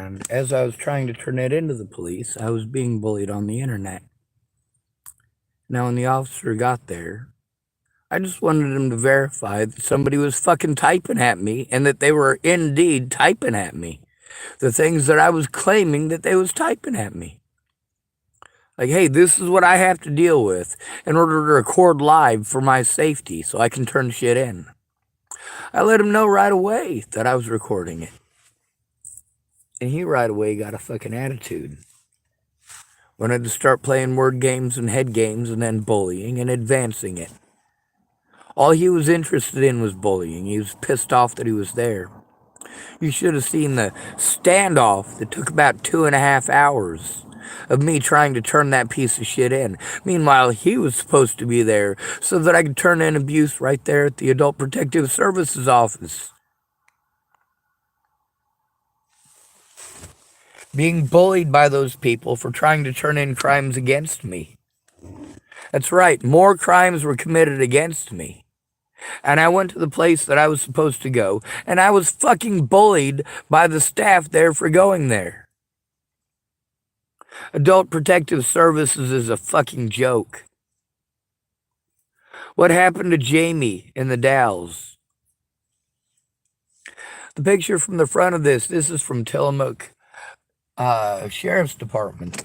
And as I was trying to turn it into the police, I was being bullied on the internet. Now, when the officer got there, I just wanted him to verify that somebody was fucking typing at me and that they were indeed typing at me. The things that I was claiming that they was typing at me. Like, hey, this is what I have to deal with in order to record live for my safety so I can turn shit in. I let him know right away that I was recording it. And he right away got a fucking attitude. Wanted to start playing word games and head games and then bullying and advancing it. All he was interested in was bullying. He was pissed off that he was there. You should have seen the standoff that took about 2.5 hours of me trying to turn that piece of shit in. Meanwhile, he was supposed to be there so that I could turn in abuse right there at the Adult Protective Services office. Being bullied by those people for trying to turn in crimes against me. That's right, more crimes were committed against me. And I went to the place that I was supposed to go, and I was fucking bullied by the staff there for going there. Adult Protective Services is a fucking joke. What happened to Jamie in the Dalles? The picture from the front of this is from Tillamook Sheriff's Department.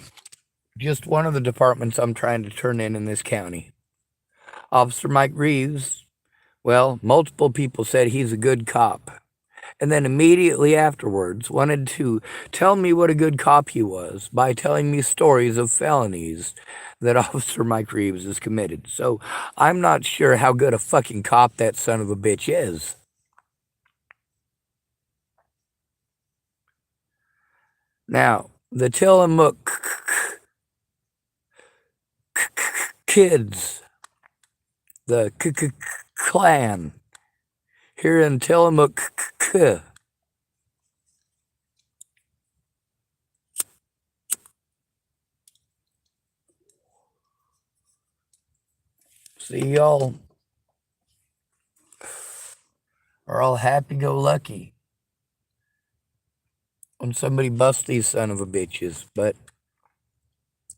Just one of the departments I'm trying to turn in this county. Officer Mike Reeves, well, multiple people said he's a good cop. And then immediately afterwards wanted to tell me what a good cop he was by telling me stories of felonies that Officer Mike Reeves has committed. So I'm not sure how good a fucking cop that son of a bitch is. Now, the Tillamook kids, the clan, here in Tillamook, see, y'all are all happy-go-lucky when somebody busts these son of a bitches, but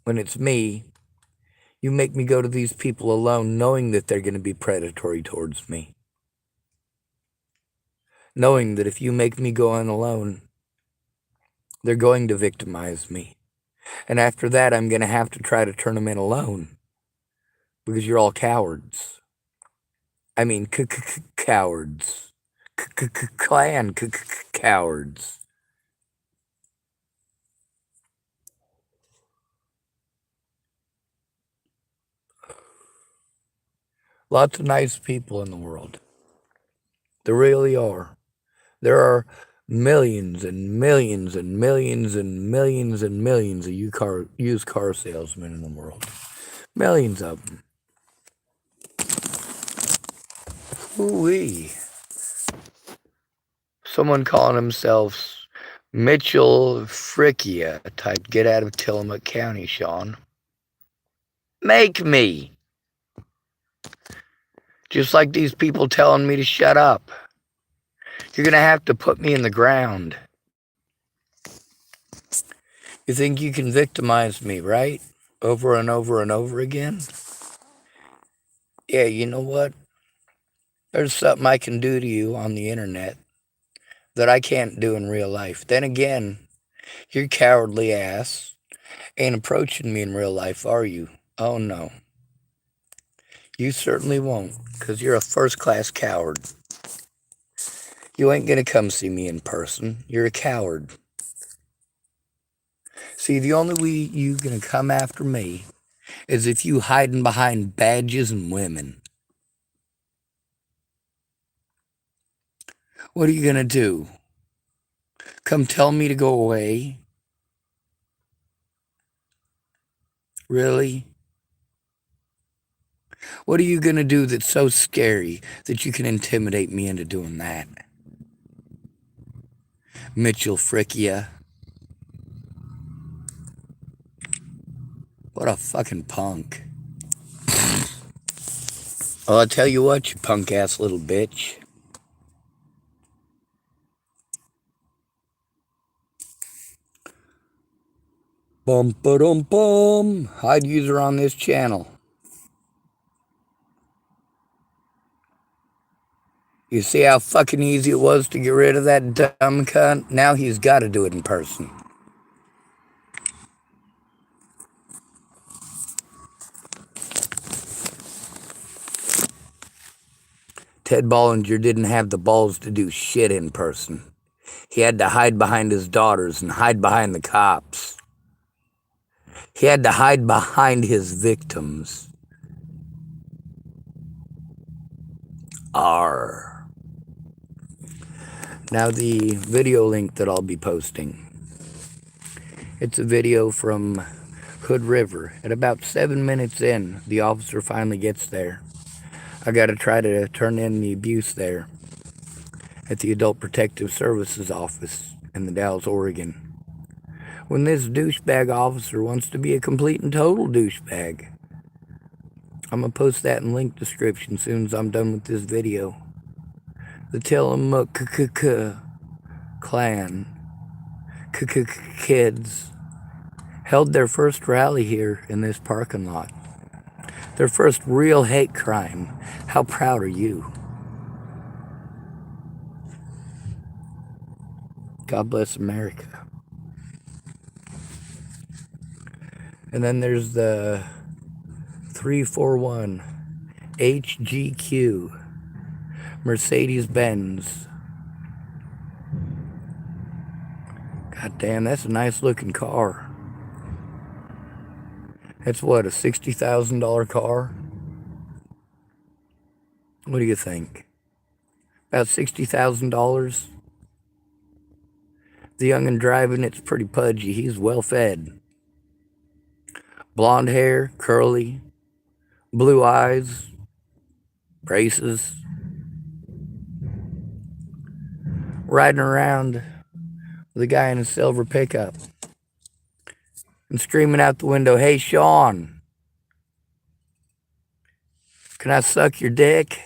when it's me, you make me go to these people alone knowing that they're going to be predatory towards me. Knowing that if you make me go in alone, they're going to victimize me. And after that, I'm going to have to try to turn them in alone. Because you're all cowards. I mean, cowards. Clan cowards. Lots of nice people in the world. There really are. There are millions and millions and millions and millions and millions of used car salesmen in the world. Millions of them. Ooh-wee. Someone calling themselves Mitchell Frickia type get out of Tillamook County, Sean. Make me. Just like these people telling me to shut up. You're going to have to put me in the ground. You think you can victimize me, right? Over and over and over again? Yeah, you know what? There's something I can do to you on the internet that I can't do in real life. Then again, your cowardly ass ain't approaching me in real life, are you? Oh, no. You certainly won't, because you're a first-class coward. You ain't gonna come see me in person. You're a coward. See, the only way you gonna come after me is if you hiding behind badges and women. What are you gonna do? Come tell me to go away? Really? What are you gonna do that's so scary that you can intimidate me into doing that? Mitchell Frickia. What a fucking punk. Well, I'll tell you what, you punk-ass little bitch. Bum ba dum bum. Hide user on this channel. You see how fucking easy it was to get rid of that dumb cunt? Now he's got to do it in person. Ted Bollinger didn't have the balls to do shit in person. He had to hide behind his daughters and hide behind the cops. He had to hide behind his victims. Arr. Now the video link that I'll be posting. It's a video from Hood River. At about 7 minutes in, the officer finally gets there. I gotta try to turn in the abuse there at the Adult Protective Services office in the Dalles, Oregon. When this douchebag officer wants to be a complete and total douchebag. I'm gonna post that in link description as soon as I'm done with this video. The Tillamook clan kids held their first rally here in this parking lot. Their first real hate crime. How proud are you? God bless America. And then there's the 341 HGQ Mercedes-Benz. God damn, that's a nice looking car. That's what, a $60,000 car? What do you think? About $60,000? The young'un driving it's pretty pudgy. He's well fed. Blonde hair, curly, blue eyes, braces. Riding around with a guy in a silver pickup. And screaming out the window, "Hey, Sean, can I suck your dick?"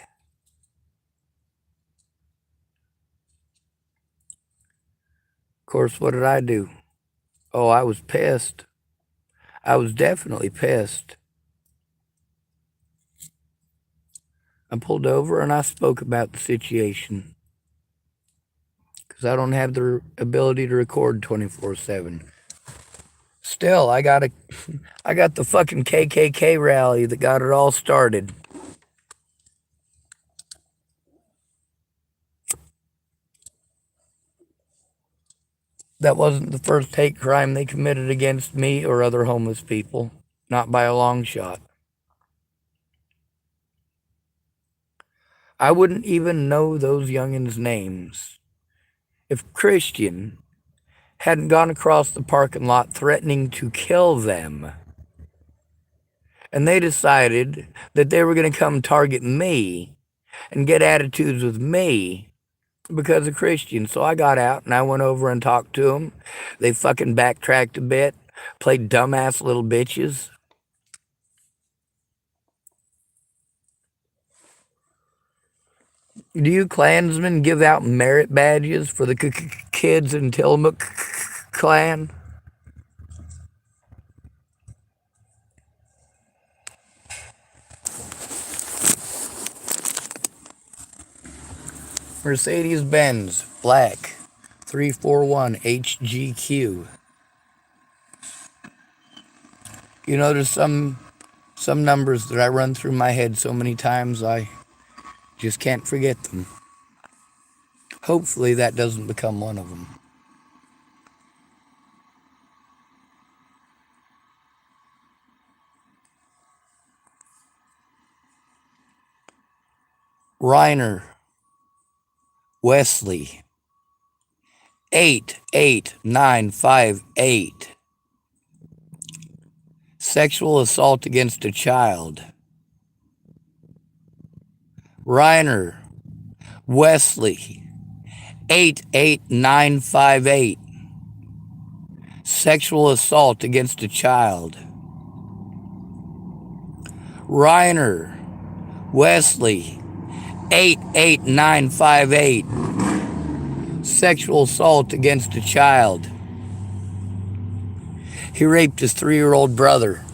Of course, what did I do? Oh, I was pissed. I was definitely pissed. I pulled over and I spoke about the situation. Because I don't have the ability to record 24/7. Still, I got the fucking KKK rally that got it all started. That wasn't the first hate crime they committed against me or other homeless people. Not by a long shot. I wouldn't even know those youngins' names if Christian hadn't gone across the parking lot threatening to kill them. And they decided that they were going to come target me and get attitudes with me because of Christian. So I got out and I went over and talked to them. They fucking backtracked a bit, played dumbass little bitches. Do you Klansmen give out merit badges for the kids in Tillamook clan? Mercedes-Benz, black, 341 HGQ. You know, there's some numbers that I run through my head so many times I just can't forget them. Hopefully that doesn't become one of them. Reiner Wesley, 88958. Sexual assault against a child. Reiner Wesley, 88958. Sexual assault against a child. Reiner Wesley, 88958. Sexual assault against a child. He raped his 3-year-old brother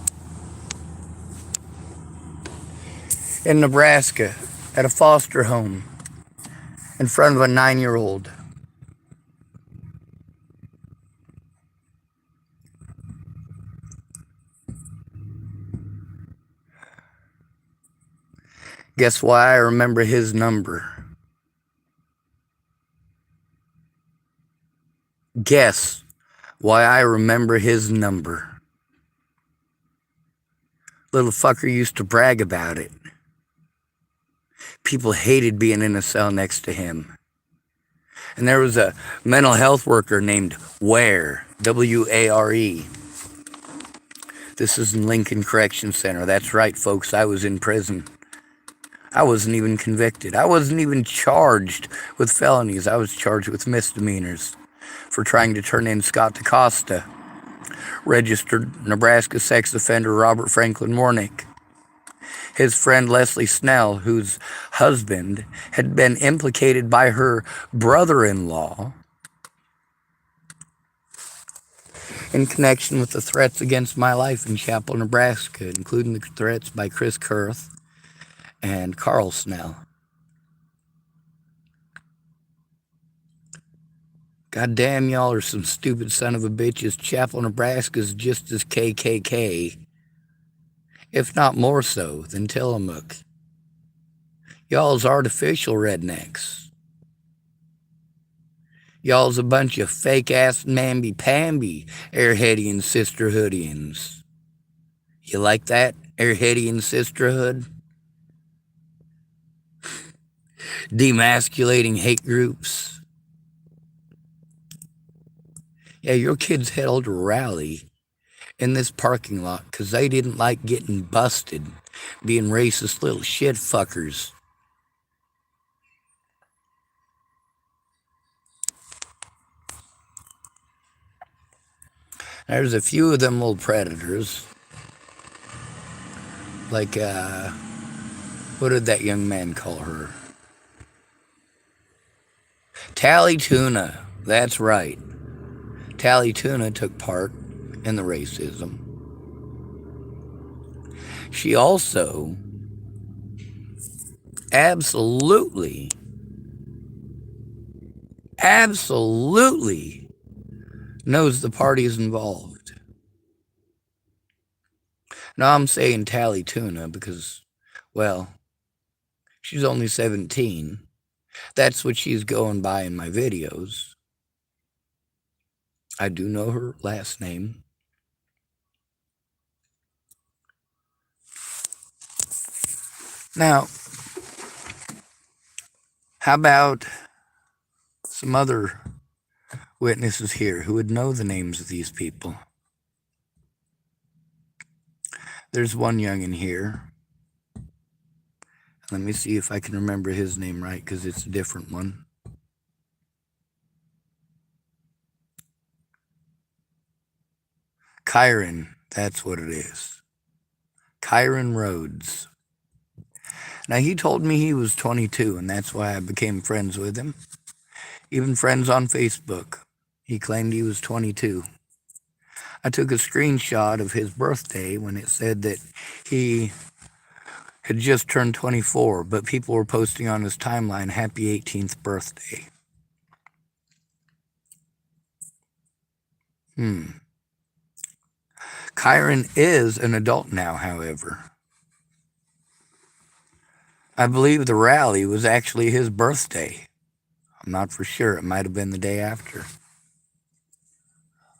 in Nebraska at a foster home in front of a 9-year-old. Guess why I remember his number? Guess why I remember his number. Little fucker used to brag about it. People hated being in a cell next to him. And there was a mental health worker named Ware, W-A-R-E. This is in Lincoln Correction Center. That's right, folks, I was in prison. I wasn't even convicted. I wasn't even charged with felonies. I was charged with misdemeanors for trying to turn in Scott DaCosta, registered Nebraska sex offender Robert Franklin Warnick, his friend Leslie Snell, whose husband had been implicated by her brother-in-law in connection with the threats against my life in Chapel, Nebraska, including the threats by Chris Kurth and Carl Snell. God damn, y'all are some stupid son of a bitches. Chapel, Nebraska's just as KKK, if not more so, than Tillamook. Y'all's artificial rednecks. Y'all's a bunch of fake-ass namby-pamby airheadian sisterhoodians. You like that, airheadian sisterhood? Demasculating hate groups. Yeah, your kids held a rally in this parking lot because they didn't like getting busted being racist little shit fuckers. There's a few of them little predators. Like, what did that young man call her? Tally Tuna. That's right. Tally Tuna took part in the racism. She also absolutely knows the parties involved. Now, I'm saying Tally Tuna because, well, she's only 17. That's what she's going by in my videos. I do know her last name. Now, how about some other witnesses here who would know the names of these people? There's one youngin' here. Let me see if I can remember his name right, because it's a different one. Kyron, that's what it is. Kyron Rhodes. Now, he told me he was 22, and that's why I became friends with him. Even friends on Facebook. He claimed he was 22. I took a screenshot of his birthday when it said that he had just turned 24, but people were posting on his timeline, happy 18th birthday. Kyron is an adult now, however. I believe the rally was actually his birthday. I'm not for sure. It might have been the day after.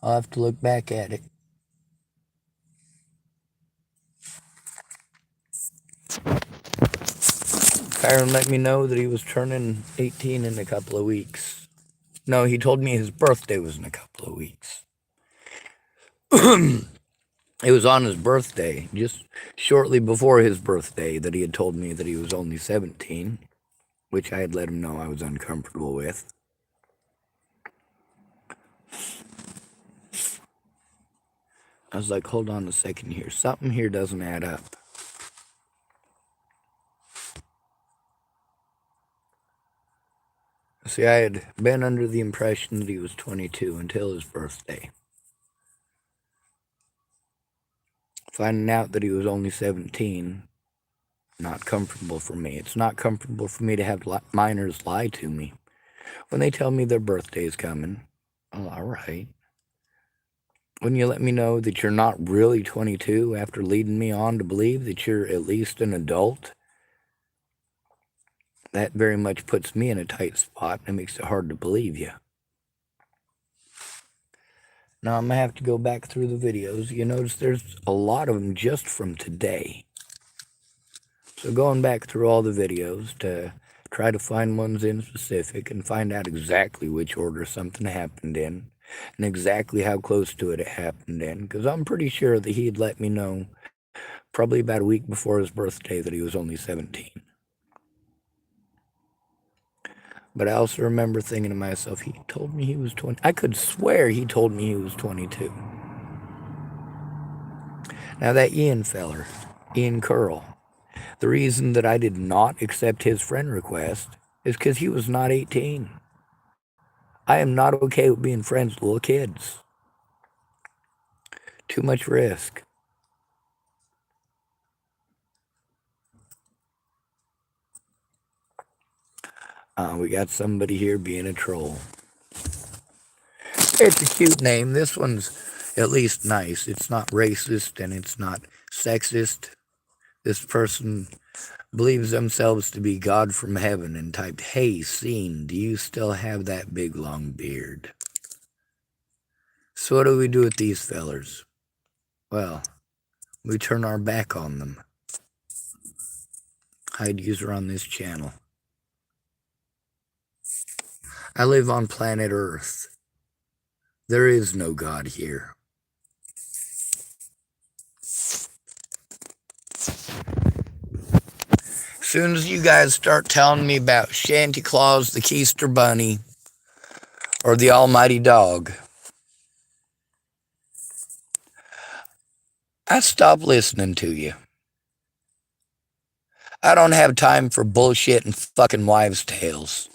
I'll have to look back at it. Kyron let me know that he was turning 18 in a couple of weeks. No, he told me his birthday was in a couple of weeks. It was on his birthday, just shortly before his birthday, that he had told me that he was only 17, which I had let him know I was uncomfortable with. I was like, hold on a second here. Something here doesn't add up. See, I had been under the impression that he was 22 until his birthday. Finding out that he was only 17, not comfortable for me. It's not comfortable for me to have minors lie to me when they tell me their birthday's coming. Oh, all right. When you let me know that you're not really 22 after leading me on to believe that you're at least an adult, that very much puts me in a tight spot and makes it hard to believe you. Now I'm going to have to go back through the videos. You notice there's a lot of them just from today. So going back through all the videos to try to find ones in specific and find out exactly which order something happened in and exactly how close to it happened in, because I'm pretty sure that he'd let me know probably about a week before his birthday that he was only 17. But I also remember thinking to myself, he told me he was 20. I could swear he told me he was 22. Now that Ian feller, Ian Curl, the reason that I did not accept his friend request is because he was not 18. I am not okay with being friends with little kids. Too much risk. We got somebody here being a troll. It's a cute name. This one's at least nice. It's not racist and it's not sexist. This person believes themselves to be God from heaven and typed, "Hey, Scene, do you still have that big long beard?" So what do we do with these fellers? Well, we turn our back on them. Hide user on this channel. I live on planet Earth. There is no God here. Soon as you guys start telling me about Santa Claus, the Keister Bunny, or the Almighty Dog, I stop listening to you. I don't have time for bullshit and fucking wives' tales.